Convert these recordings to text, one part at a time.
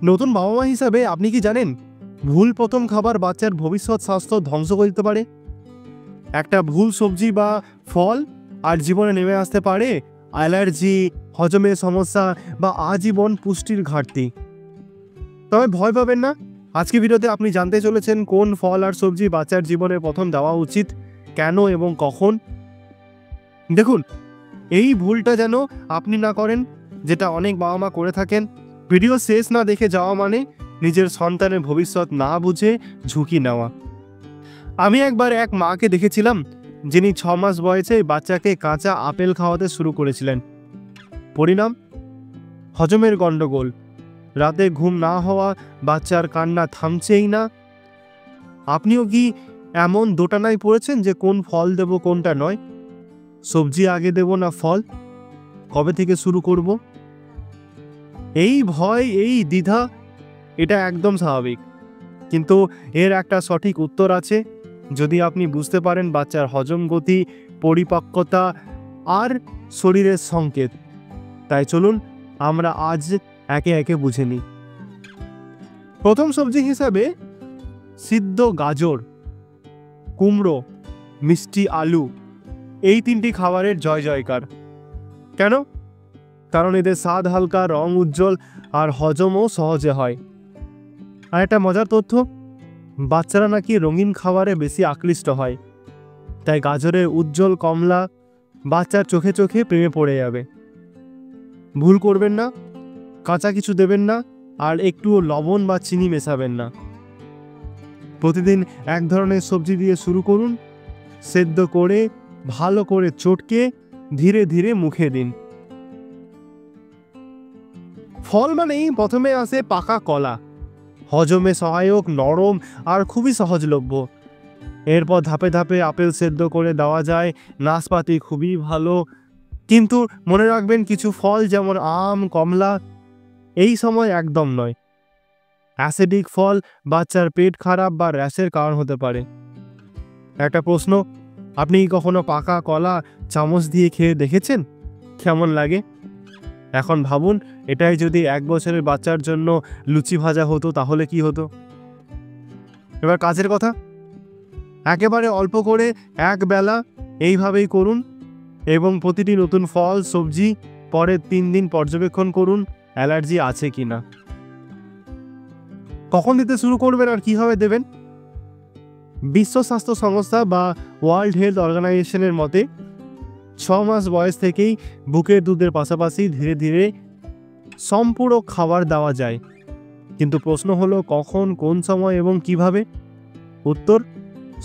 নতুন বাবা মা হিসাবে আপনি কি জানেন ভুল প্রথম খাবার বাচ্চার ভবিষ্যৎ স্বাস্থ্য ধ্বংস করে দিতে পারে? একটা ভুল সবজি বা ফল আর জীবনে নেমে আসতে পারে অ্যালার্জি, হজমের সমস্যা বা আজীবন পুষ্টির ঘাটতি। তবে ভয় পাবেন না, আজকে ভিডিওতে আপনি জানতে চলেছেন কোন ফল আর সবজি বাচ্চার জীবনে প্রথম দেওয়া উচিত, কেন এবং কখন। দেখুন, এই ভুলটা যেন আপনি না করেন, যেটা অনেক বাবা মা করে থাকেন। ভিডিও শেষ না দেখে যাওয়া মানে নিজের সন্তানের ভবিষ্যৎ না বুঝে ঝুঁকি নেওয়া। আমি একবার এক মাকে দেখেছিলাম যিনি 6 মাস বয়সে বাচ্চাকে কাঁচা আপেল খাওয়াতে শুরু করেছিলেন। পরিণাম হজমের গন্ডগোল, রাতে ঘুম না হওয়া, বাচ্চার কান্না থামছেই না। আপনিও কি এমন দোটানায় পড়েছেন যে কোন ফল দেব কোনটা নয়? সবজি আগে দেব না ফল? কবে থেকে শুরু করব? এই ভয়, এই দ্বিধা, এটা একদম স্বাভাবিক, কিন্তু এর একটা সঠিক উত্তর আছে। যদি আপনি বুঝতে পারেন বাচ্চার হজম গতি, পরিপক্কতা আর শরীরের সংকেত। তাই চলুন আমরা আজ একে একে বুঝে নিই। প্রথম সবজি হিসাবে সিদ্ধ গাজর, কুমড়ো, মিষ্টি আলু, এই 3টি খাবারের জয় জয়কার। কেন? কারণ এদের স্বাদ হালকা, রং উজ্জ্বল আর হজমও সহজে হয়। আর একটা মজার তথ্য, বাচ্চারা নাকি রঙিন খাবারে বেশি আকৃষ্ট হয়। তাই গাজরের উজ্জ্বল কমলা বাচ্চার চোখে চোখে প্রেমে পড়ে যাবে। ভুল করবেন না, কাঁচা কিছু দেবেন না, আর একটু লবণ বা চিনি মেশাবেন না। প্রতিদিন এক ধরনের সবজি দিয়ে শুরু করুন, সেদ্ধ করে ভালো করে চটকে ধীরে ধীরে মুখে দিন। ফল মানেই প্রথমে আসে পাকা কলা, হজমে সহায়ক, নরম আর খুবই সহজলভ্য। এরপর ধাপে ধাপে আপেল সেদ্ধ করে দেওয়া যায়, নাশপাতি খুবই ভালো। কিন্তু মনে রাখবেন, কিছু ফল যেমন আম, কমলা এই সময় একদম নয়। অ্যাসিডিক ফল বাচ্চার পেট খারাপ বা র্যাশের কারণ হতে পারে। একটা প্রশ্ন, আপনি কি কখনো পাকা কলা চামচ দিয়ে খেয়ে দেখেছেন? কেমন লাগে? এখন ভাবুন, এটাই যদি 1 বছরের বাচ্চার জন্য লুচি ভাজা হতো তাহলে কি হতো? এবার কাজের কথা, একেবারে অল্প করে এক বেলা এইভাবেই করুন এবং প্রতিটি নতুন ফল সবজি পরের 3 দিন পর্যবেক্ষণ করুন অ্যালার্জি আছে কিনা। কখন দিতে শুরু করবেন আর কিভাবে দেবেন? বিশ্ব স্বাস্থ্য সংস্থা বা ওয়ার্ল্ড হেলথ অর্গানাইজেশনের মতে 6 মাস বয়স থেকেই বুকের দুধের পাশাপাশি ধীরে ধীরে সম্পূরক খাবার দেওয়া যায়। কিন্তু প্রশ্ন হলো কখন, কোন সময় এবং কিভাবে? উত্তর,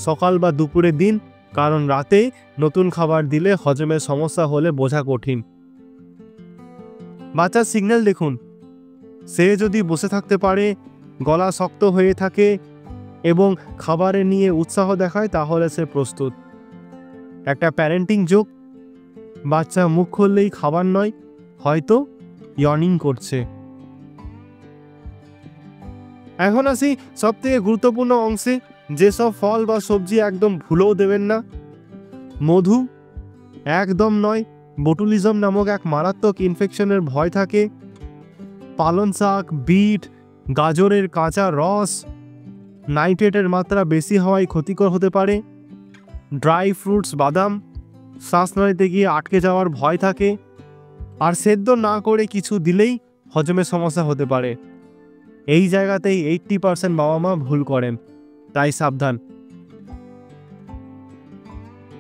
সকাল বা দুপুরে দিন, কারণ রাতে নতুন খাবার দিলে হজমের সমস্যা হলে বোঝা কঠিন। বাচ্চার সিগন্যাল দেখুন, সে যদি বসে থাকতে পারে, গলা শক্ত হয়ে থাকে এবং খাবারে নিয়ে উৎসাহ দেখায় তাহলে সে প্রস্তুত। একটা প্যারেন্টিং জোক, বাচ্চা মুখ খুললেই খাবার নয়, হয়তো ইয়র্নিং করছে। এখন আসি সবথেকে গুরুত্বপূর্ণ অংশে, যেসব ফল বা সবজি একদম ভুলেও দেবেন না। মধু একদম নয়, বোটুলিজম নামক এক মারাত্মক ইনফেকশনের ভয় থাকে। পালং শাক, বিট, গাজরের কাঁচা রস নাইট্রেটের মাত্রা বেশি হওয়ায় ক্ষতিকর হতে পারে। ড্রাই ফ্রুটস, বাদাম শ্বাসনালীতে গিয়ে আটকে যাওয়ার ভয় থাকে। আর সেদ্ধ না করে কিছু দিলেই হজমের সমস্যা হতে পারে। এই জায়গাতেই 80% বাবা মা ভুল করেন, তাই সাবধান।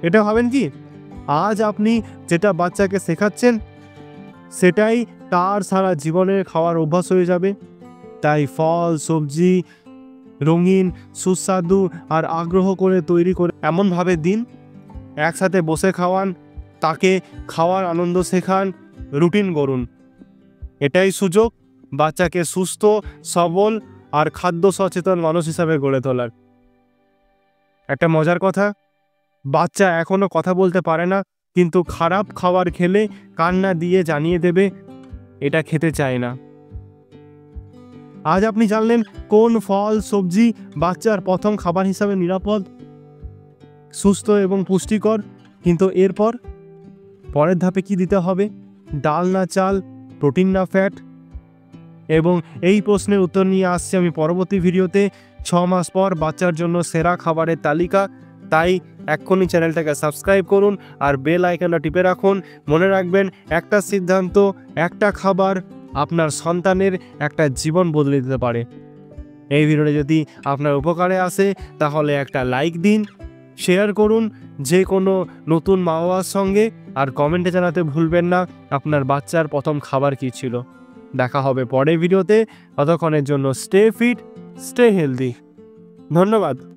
এটা ভাবেন কি, আজ আপনি যেটা বাচ্চাকে শেখাচ্ছেন সেটাই তার সারা জীবনের খাওয়ার অভ্যাস হয়ে যাবে। তাই ফল, সবজি রঙিন, সুস্বাদু আর আগ্রহ করে তৈরি করে এমনভাবে দিন, একসাথে বসে খাওয়ান, তাকে খাওয়ার আনন্দ শেখান, রুটিন করুন। এটাই সুযোগ বাচ্চাকে সুস্থ, সবল আর খাদ্য সচেতন মানুষ হিসাবে গড়ে তোলার। একটা মজার কথা, বাচ্চা এখনো কথা বলতে পারে না, কিন্তু খারাপ খাবার খেলে কান্না দিয়ে জানিয়ে দেবে এটা খেতে চায় না। আজ আপনি জানলেন কোন ফল, সবজি বাচ্চার প্রথম খাবার হিসাবে নিরাপদ, সুস্থ এবং পুষ্টিকর। কিন্তু এরপর পরের ধাপে কি দিতে হবে? ডাল না চাল, প্রোটিন না ফ্যাট? এবং এই প্রশ্নের উত্তর নিয়ে আসছি আমি পরবর্তী ভিডিওতে 6 মাস পর বাচ্চার জন্য সেরা খাবারের তালিকা। তাই এক্ষুনি চ্যানেলটাকে সাবস্ক্রাইব করুন আর বেল আইকনটা টিপে রাখুন। মনে রাখবেন, একটা সিদ্ধান্ত, একটা খাবার আপনার সন্তানের একটা জীবন বদলে দিতে পারে। এই ভিডিওটা যদি আপনার উপকারে আসে তাহলে একটা লাইক দিন, শেয়ার করুন যে কোনো নতুন মা বাবার সঙ্গে, আর কমেন্টে জানাতে ভুলবেন না আপনার বাচ্চার প্রথম খাবার কী ছিল। দেখা হবে পরের ভিডিওতে। ততক্ষণের জন্য স্টে ফিট, স্টে হেলদি। ধন্যবাদ।